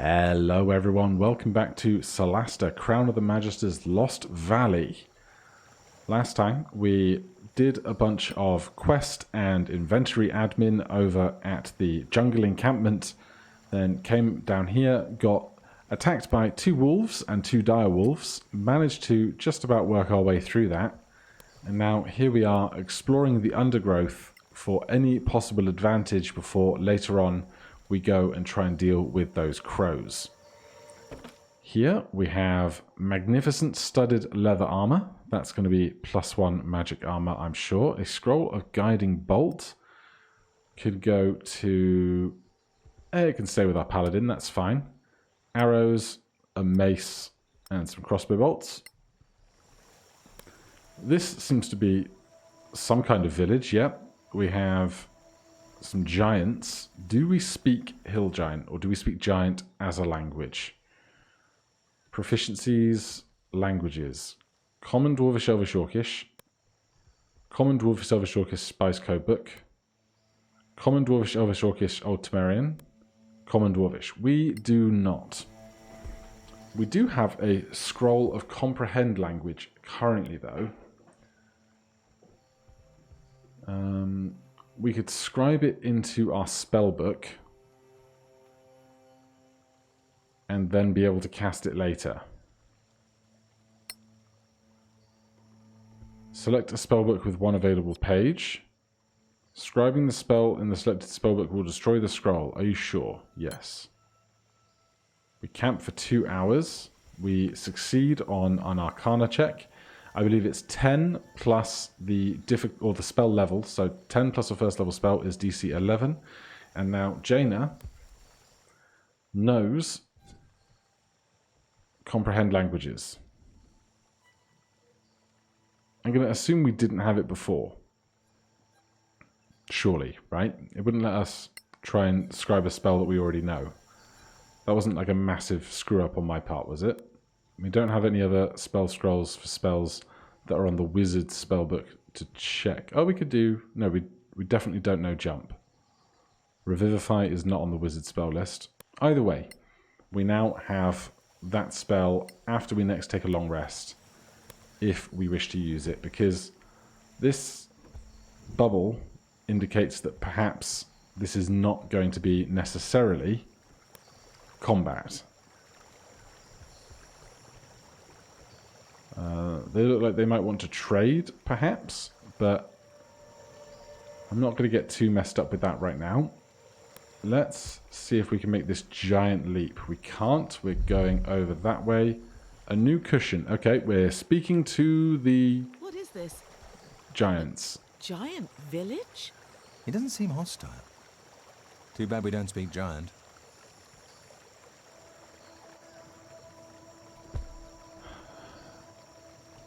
Hello everyone, welcome back to Solasta Crown of the Magister's Lost Valley. Last time we did a bunch of quest and inventory admin over at the jungle encampment, then came down here, got attacked by 2 wolves and 2 dire wolves, managed to just about work our way through that, and now here we are exploring the undergrowth for any possible advantage before later on we go and try and deal with those crows. Here we have magnificent studded leather armor. That's going to be +1 magic armor, I'm sure. A scroll of guiding bolt. Could go to... it can stay with our paladin, that's fine. Arrows, a mace, and some crossbow bolts. This seems to be some kind of village, yep. We have some giants. Do we speak Hill Giant or do we speak Giant as a language? Proficiencies, languages. Common Dwarvish, Elvish, Orcish. Common Dwarvish, Elvish, Orcish Spice Code Book. Common Dwarvish, Elvish, Orcish Old Temerian. Common Dwarvish. We do not. We do have a Scroll of Comprehend language currently though. We could scribe it into our spell book and then be able to cast it later. Select a spellbook with 1 available page. Scribing the spell in the selected spellbook will destroy the scroll. Are you sure? Yes. We camp for 2 hours. We succeed on an Arcana check. I believe it's 10 plus the spell level. So 10 plus the first level spell is DC 11. And now Jaina knows comprehend languages. I'm going to assume we didn't have it before. Surely, right? It wouldn't let us try and scribe a spell that we already know. That wasn't like a massive screw up on my part, was it? We don't have any other spell scrolls for spells that are on the wizard spellbook to check. Oh, we could do... No, we definitely don't know jump. Revivify is not on the wizard spell list. Either way, we now have that spell after we next take a long rest, if we wish to use it, because this bubble indicates that perhaps this is not going to be necessarily combat. They look like they might want to trade, perhaps, but I'm not going to get too messed up with that right now. Let's see if we can make this giant leap. We can't. We're going over that way. A new cushion. Okay, we're speaking to the... What is this? Giants. Giant village? He doesn't seem hostile. Too bad we don't speak giant.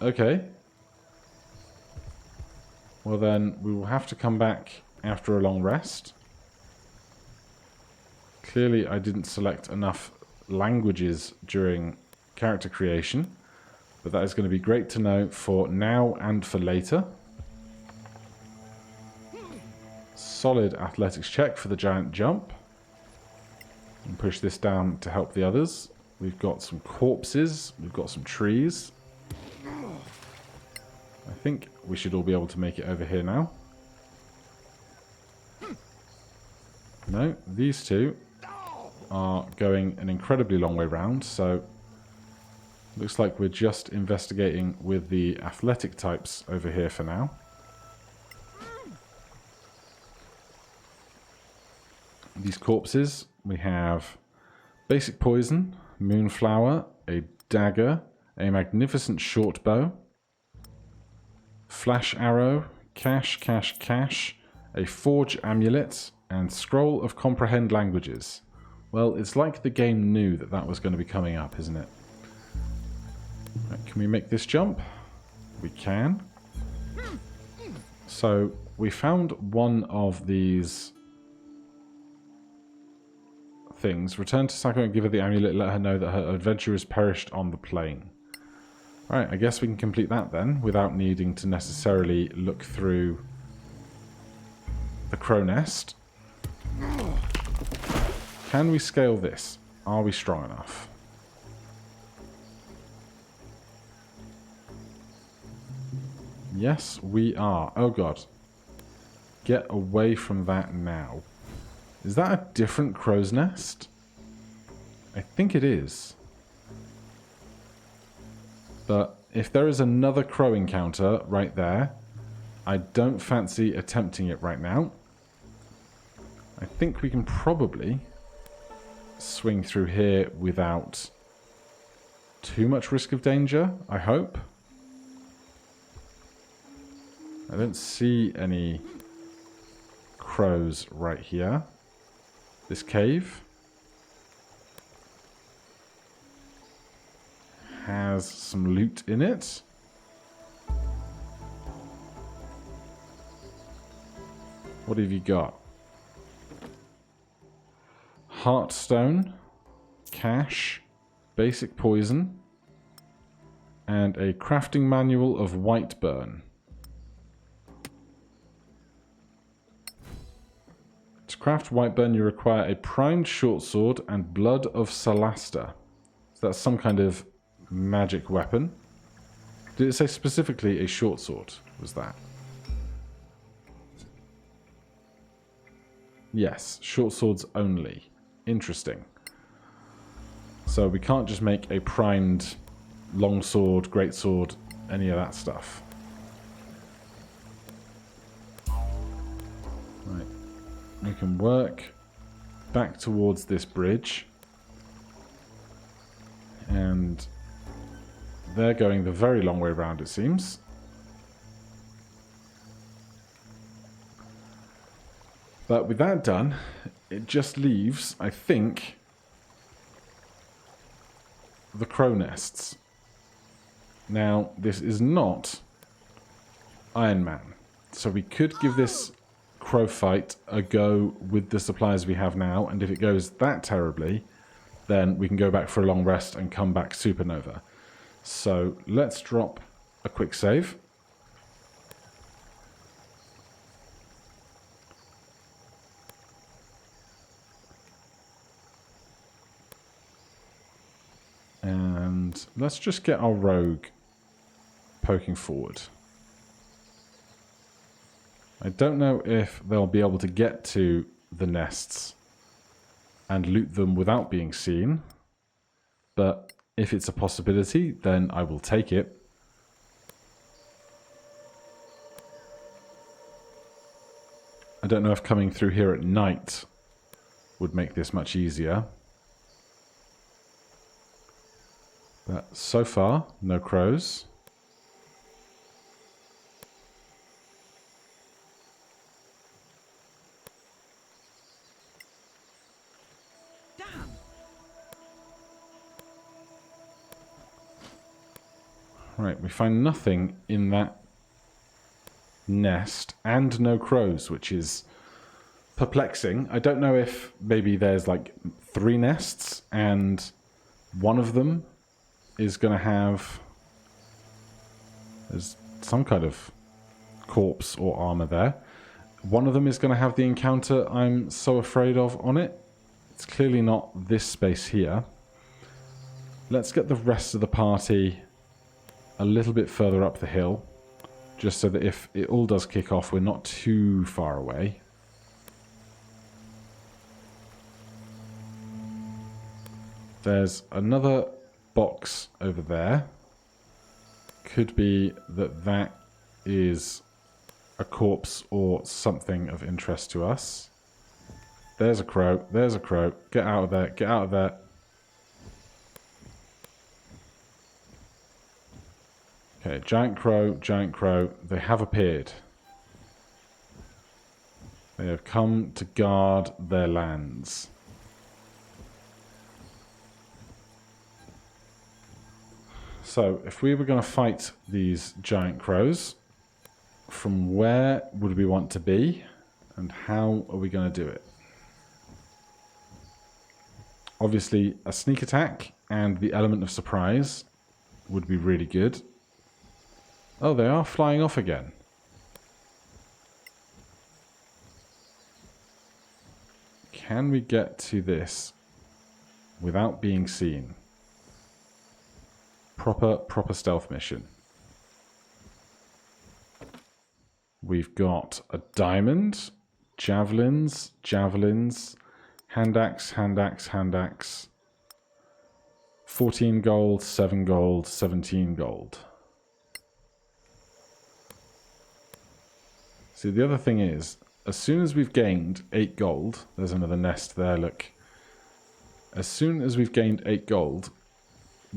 Okay. Well then, we will have to come back after a long rest. Clearly I didn't select enough languages during character creation, but that is going to be great to know for now and for later. Solid athletics check for the giant jump. And push this down to help the others. We've got some corpses, we've got some trees. I think we should all be able to make it over here now. No, these two are going an incredibly long way round, so looks like we're just investigating with the athletic types over here for now. These corpses, we have basic poison, moonflower, a dagger, a magnificent short bow, flash arrow, cash, a forge amulet, and scroll of comprehend languages. Well, it's like the game knew that that was going to be coming up, isn't it? Right, can we make this jump? We can. So, we found one of these things. Return to Sako and give her the amulet, let her know that her adventurers perished on the plain. Right, I guess we can complete that then, without needing to necessarily look through the crow nest. Can we scale this? Are we strong enough? Yes, we are. Oh god. Get away from that now. Is that a different crow's nest? I think it is. But if there is another crow encounter right there, I don't fancy attempting it right now. I think we can probably swing through here without too much risk of danger, I hope. I don't see any crows right here. This cave has some loot in it. What have you got? Heartstone, cash, basic poison, and a crafting manual of white burn. To craft white burn, you require a primed short sword and blood of Solasta. So that's some kind of magic weapon. Did it say specifically a short sword? Was that? Yes, short swords only. Interesting. So we can't just make a primed long sword, great sword, any of that stuff. Right. We can work back towards this bridge. And they're going the very long way around, it seems. But with that done, it just leaves, I think, the crow nests. Now, this is not Iron Man, so we could give this crow fight a go with the supplies we have now, and if it goes that terribly, then we can go back for a long rest and come back supernova. So let's drop a quick save. And let's just get our rogue poking forward. I don't know if they'll be able to get to the nests and loot them without being seen, but if it's a possibility, then I will take it. I don't know if coming through here at night would make this much easier. But so far, no crows. Damn! Right, we find nothing in that nest and no crows, which is perplexing. I don't know if maybe there's like 3 nests and one of them is going to have there's some kind of corpse or armor there. One of them is going to have the encounter I'm so afraid of on it. It's clearly not this space here. Let's get the rest of the party a little bit further up the hill, just so that if it all does kick off, we're not too far away. There's another box over there. Could be that that is a corpse or something of interest to us. There's a crow. There's a crow. Get out of there. Get out of there. Okay, giant crow, giant crow. They have appeared. They have come to guard their lands. So, if we were going to fight these giant crows, from where would we want to be, and how are we going to do it? Obviously, a sneak attack and the element of surprise would be really good. Oh, they are flying off again. Can we get to this without being seen. Proper stealth mission. We've got a diamond, javelins, hand axe, 14 gold, 7 gold, 17 gold. See, the other thing is, as soon as we've gained 8 gold, there's another nest there, look. As soon as we've gained 8 gold,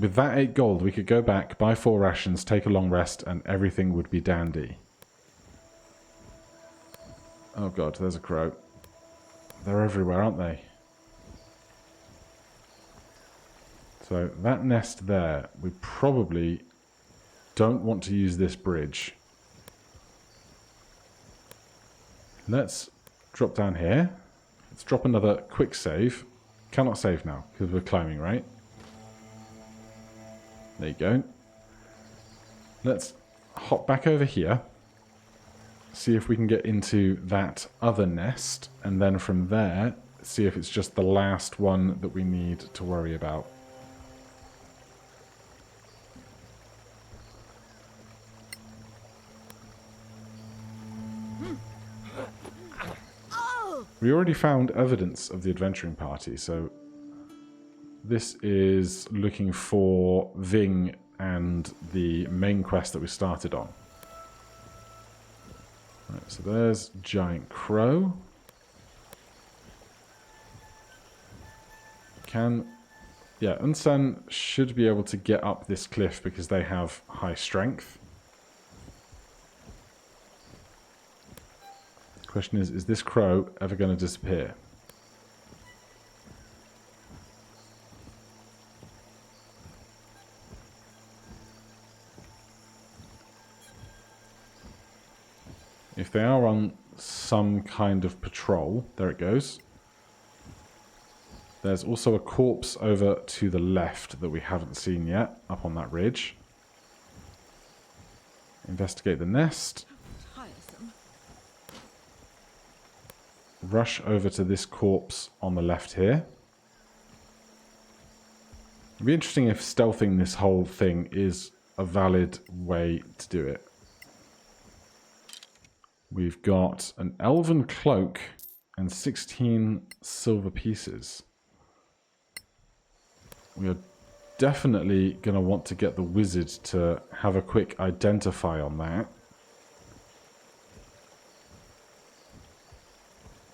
with that 8 gold, we could go back, buy 4 rations, take a long rest, and everything would be dandy. Oh god, there's a crow. They're everywhere, aren't they? So that nest there, we probably don't want to use this bridge. Let's drop down here. Let's drop another quick save. Cannot save now, because we're climbing, right? There you go. Let's hop back over here. See if we can get into that other nest. And then from there, see if it's just the last one that we need to worry about. We already found evidence of the adventuring party, so this is looking for Ving and the main quest that we started on. Right, so there's Giant Crow. Yeah, Unsan should be able to get up this cliff because they have high strength. Question is this crow ever going to disappear? If they are on some kind of patrol, there it goes. There's also a corpse over to the left that we haven't seen yet, up on that ridge. Investigate the nest. Rush over to this corpse on the left here. It'd be interesting if stealthing this whole thing is a valid way to do it. We've got an elven cloak and 16 silver pieces. We are definitely going to want to get the wizard to have a quick identify on that.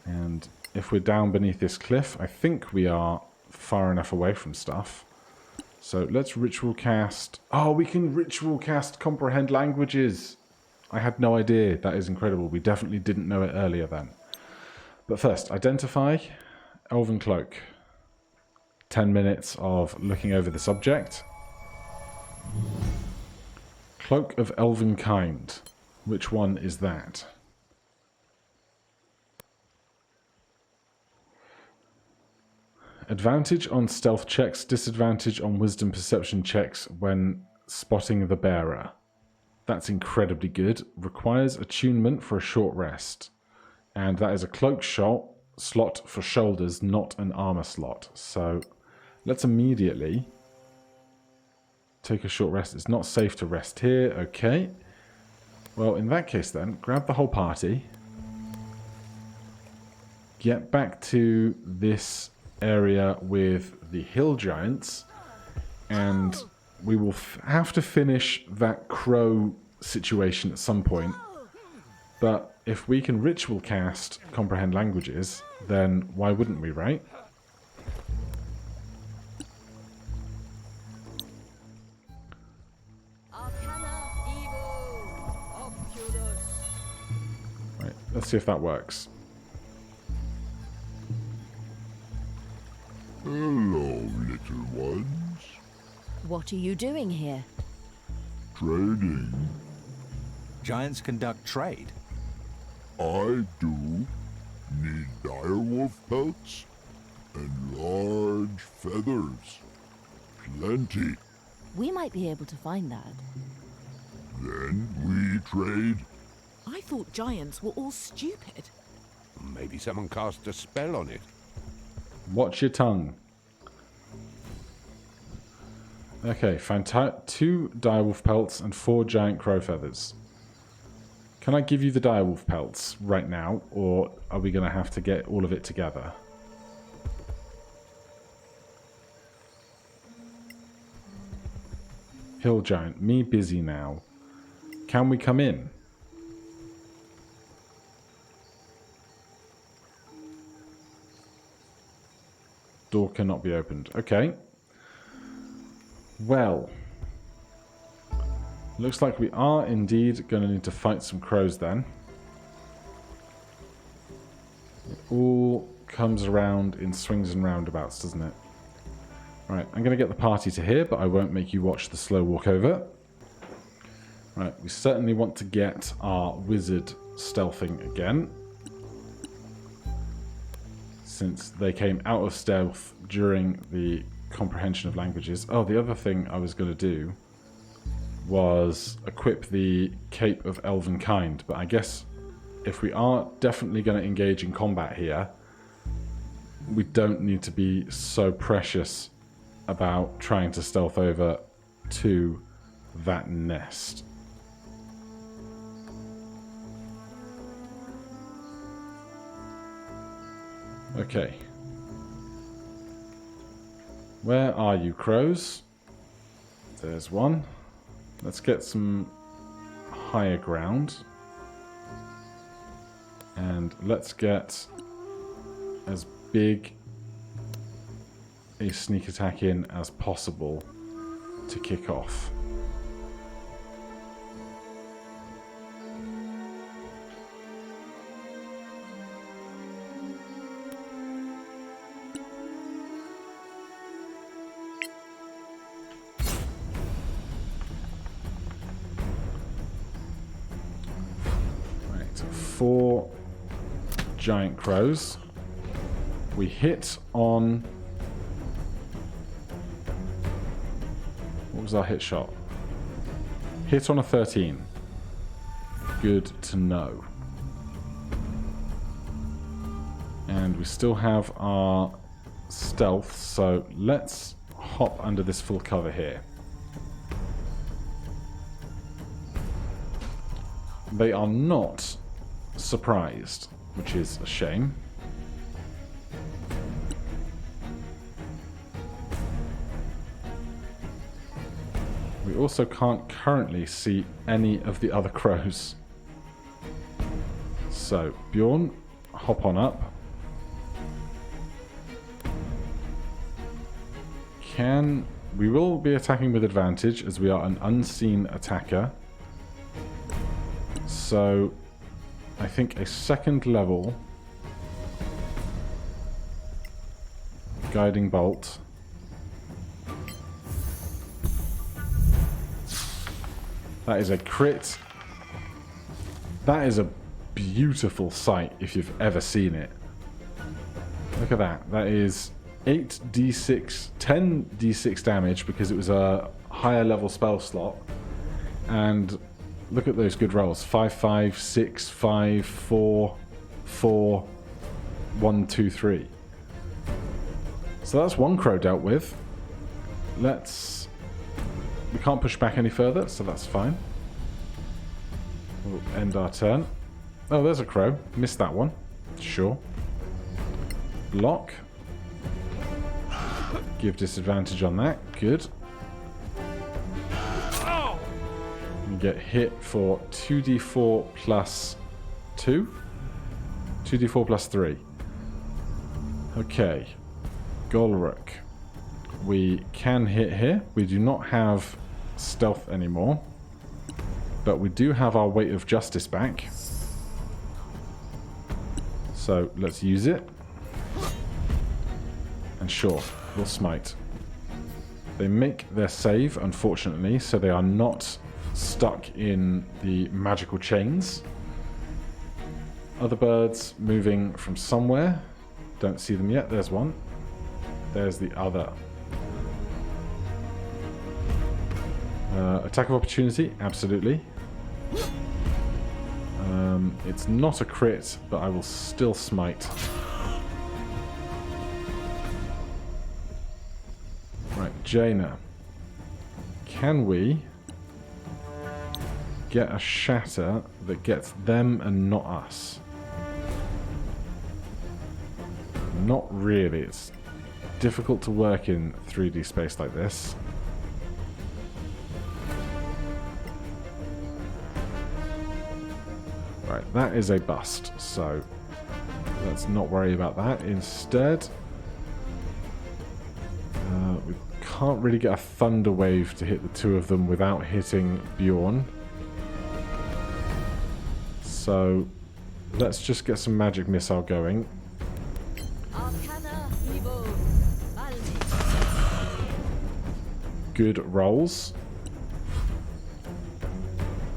And if we're down beneath this cliff, I think we are far enough away from stuff. So let's ritual cast. Oh, we can ritual cast comprehend languages. I had no idea. That is incredible. We definitely didn't know it earlier then. But first, identify elven cloak. 10 minutes of looking over this object. Cloak of elven kind. Which one is that? Advantage on stealth checks, disadvantage on wisdom perception checks when spotting the bearer. That's incredibly good. Requires attunement for a short rest. And that is a cloak slot for shoulders, not an armor slot. So let's immediately take a short rest. It's not safe to rest here. Okay. Well, in that case then, grab the whole party. Get back to this area with the hill giants, and we will have to finish that crow situation at some point. But if we can ritual cast comprehend languages, then why wouldn't we, right? Right, let's see if that works. Hello, little ones. What are you doing here? Trading. Giants conduct trade. I do. Need direwolf pelts and large feathers. Plenty. We might be able to find that. Then we trade. I thought giants were all stupid. Maybe someone cast a spell on it. Watch your tongue. Okay, found 2 direwolf pelts and 4 giant crow feathers. Can I give you the direwolf pelts right now, or are we going to have to get all of it together? Hill giant, me busy now. Can we come in? Door cannot be opened. Okay. Well. Looks like we are indeed going to need to fight some crows then. It all comes around in swings and roundabouts, doesn't it? Right, I'm going to get the party to here, but I won't make you watch the slow walk over. Right, we certainly want to get our wizard stealthing again. Since they came out of stealth during the comprehension of languages. Oh, the other thing I was going to do was equip the Cape of Elven Kind, but I guess if we are definitely going to engage in combat here, we don't need to be so precious about trying to stealth over to that nest. Okay. Where are you, crows? There's one. Let's get some higher ground. And let's get as big a sneak attack in as possible to kick off. Right, 4 giant crows. We hit on... What was our hit shot? Hit on a 13. Good to know. And we still have our stealth, so let's hop under this full cover here. They are not surprised, which is a shame. We also can't currently see any of the other crows. So, Bjorn, hop on up. We will be attacking with advantage as we are an unseen attacker. So, I think a second level guiding bolt. That is a crit. That is a beautiful sight if you've ever seen it. Look at that. That is 8d6, 10d6 damage because it was a higher level spell slot. And look at those good rolls. 5, 5, 6, 5, 4, 4, 1, 2, 3. So that's one crow dealt with. We can't push back any further, so that's fine. We'll end our turn. Oh, there's a crow. Missed that one. Sure. Block. Give disadvantage on that. Good. You get hit for 2d4 plus 2. 2d4 plus 3. Okay. Golruk. We can hit here. We do not have stealth anymore. But we do have our weight of justice back. So let's use it. And sure, we'll smite. They make their save, unfortunately, so they are not stuck in the magical chains. Other birds moving from somewhere. Don't see them yet. There's one. There's the other. Attack of opportunity, absolutely. It's not a crit, but I will still smite. Right, Jaina. can we get a shatter that gets them and not us? Not really. It's difficult to work in 3D space like this. Right, that is a bust, so let's not worry about that. Instead, we can't really get a thunder wave to hit the two of them without hitting Bjorn. So let's just get some magic missile going. Good rolls.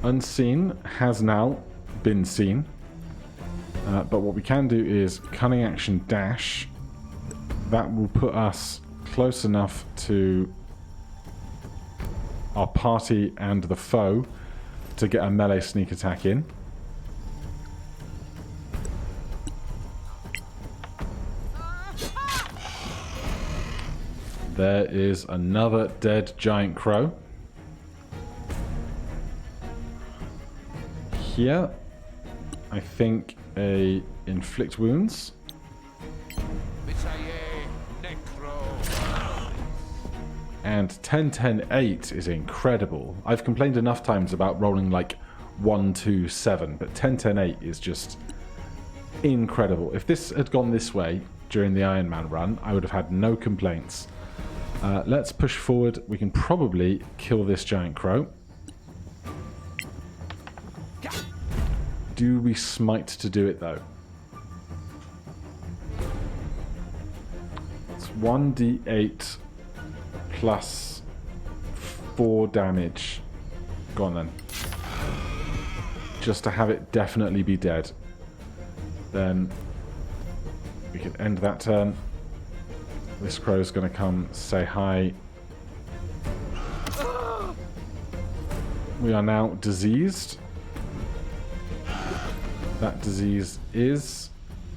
Unseen has now been seen. But what we can do is cunning action dash. That will put us close enough to our party and the foe to get a melee sneak attack in. There is another dead giant crow. Here, I think a inflict wounds. And 10-10-8 is incredible. I've complained enough times about rolling like 1-2-7, but 10-10-8 is just incredible. If this had gone this way during the Iron Man run, I would have had no complaints. Let's push forward. We can probably kill this giant crow. Do we smite to do it though? It's 1d8 plus 4 damage. Go on then. Just to have it definitely be dead. Then we can end that turn. This crow's going to come say hi. We are now diseased. That disease is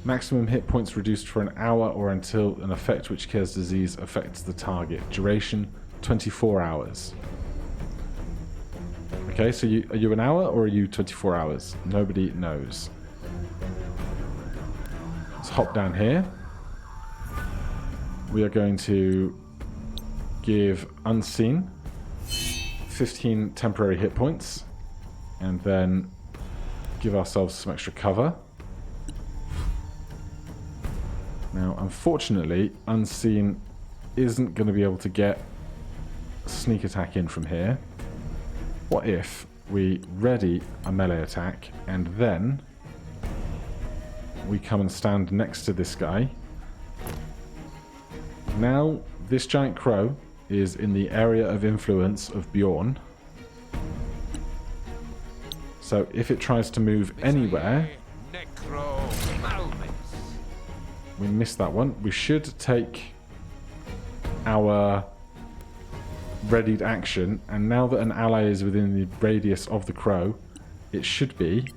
maximum hit points reduced for an hour or until an effect which cures disease affects the target. Duration 24 hours. Okay, so are you an hour or are you 24 hours? Nobody knows. Let's hop down here. We are going to give Unseen 15 temporary hit points and then give ourselves some extra cover. Now, unfortunately, Unseen isn't going to be able to get a sneak attack in from here. What if we ready a melee attack and then we come and stand next to this guy? Now, this giant crow is in the area of influence of Bjorn. So if it tries to move anywhere, we missed that one. We should take our readied action, and now that an ally is within the radius of the crow, it should be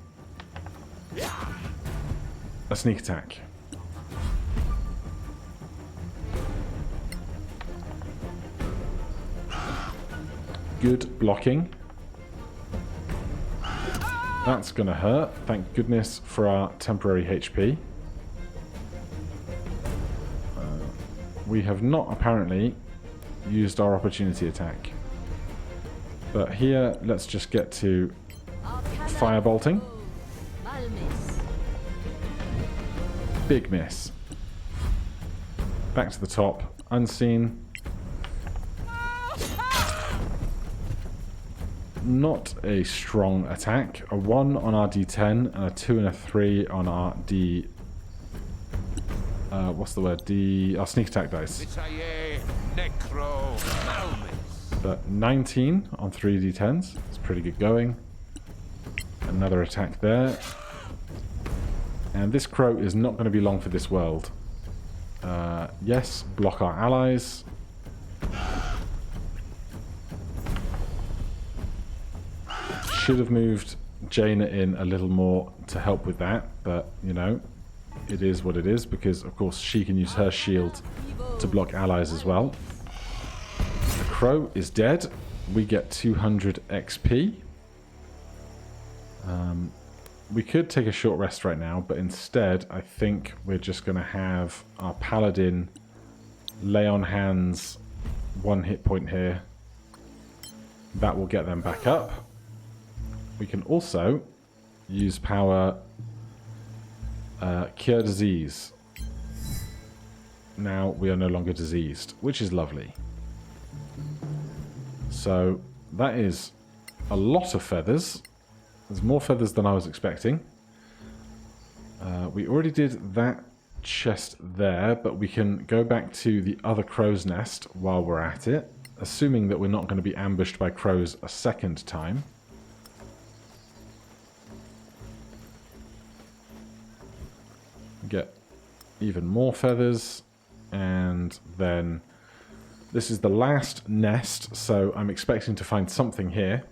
a sneak attack. Good blocking. That's gonna hurt. Thank goodness for our temporary HP. We have not apparently used our opportunity attack. But here, let's just get to firebolting. Big miss. Back to the top. Unseen. Not a strong attack. A 1 on our D10 and a 2 and a 3 on our D... what's the word? Our sneak attack dice. But 19 on 3 D10s. It's pretty good going. Another attack there. And this crow is not going to be long for this world. Yes, block our allies. Should have moved Jaina in a little more to help with that, but, you know, it is what it is, because, of course, she can use her shield to block allies as well. The crow is dead. we get 200 XP. We could take a short rest right now, but instead I think we're just going to have our paladin lay on hands 1 hit point here. That will get them back up. We can also use power cure disease. Now we are no longer diseased, which is lovely. So that is a lot of feathers. There's more feathers than I was expecting. We already did that chest there, but we can go back to the other crow's nest while we're at it, assuming that we're not going to be ambushed by crows a second time. Get even more feathers, and then this is the last nest, so I'm expecting to find something here.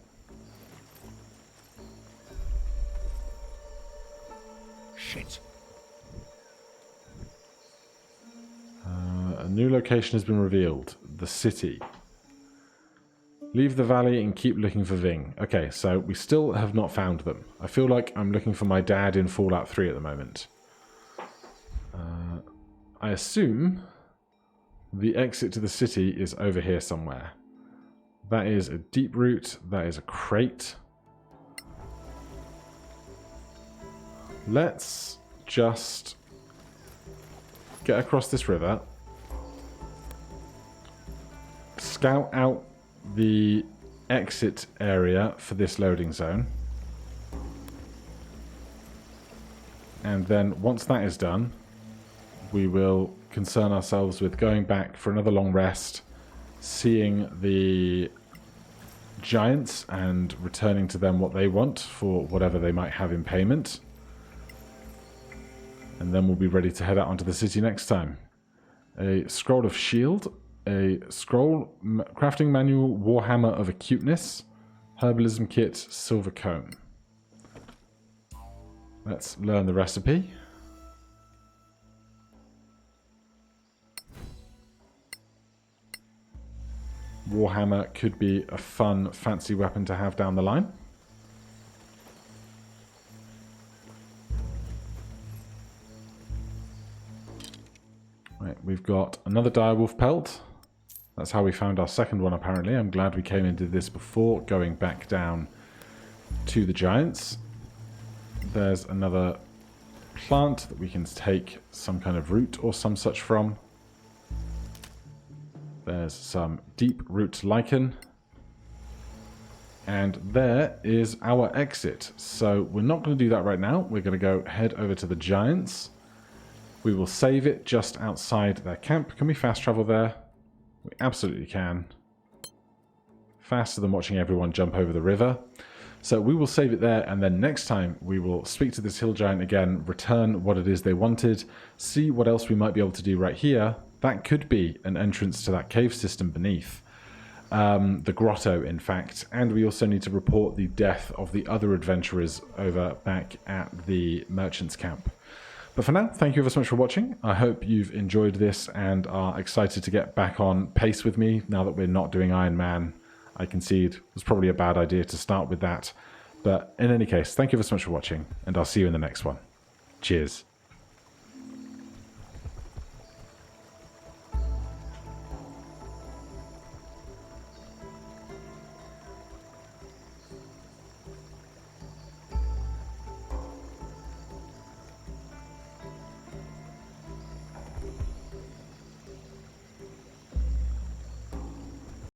Shit. A new location has been revealed. The city. Leave the valley and keep looking for Ving. Okay, so we still have not found them. I feel like I'm looking for my dad in Fallout 3 at the moment. I assume the exit to the city is over here somewhere. That is a deep root. That is a crate. Let's just get across this river. Scout out the exit area for this loading zone. And then once that is done, we will concern ourselves with going back for another long rest, seeing the giants and returning to them what they want for whatever they might have in payment. And then we'll be ready to head out onto the city next time. A scroll of shield, a scroll crafting manual, warhammer of acuteness, herbalism kit, silver comb. Let's learn the recipe. Warhammer could be a fun, fancy weapon to have down the line. Right, we've got another direwolf pelt. That's how we found our second one, apparently. I'm glad we came and did this before going back down to the giants. There's another plant that we can take some kind of root or some such from. There's some deep root lichen. And there is our exit. So we're not going to do that right now. We're going to go head over to the giants. We will save it just outside their camp. Can we fast travel there? We absolutely can. Faster than watching everyone jump over the river. So we will save it there, and then next time we will speak to this hill giant again, return what it is they wanted, see what else we might be able to do right here. That could be an entrance to that cave system beneath. The grotto, in fact. And we also need to report the death of the other adventurers over back at the merchant's camp. But for now, thank you ever so much for watching. I hope you've enjoyed this and are excited to get back on pace with me now that we're not doing Iron Man. I concede it was probably a bad idea to start with that. But in any case, thank you ever so much for watching, and I'll see you in the next one. Cheers.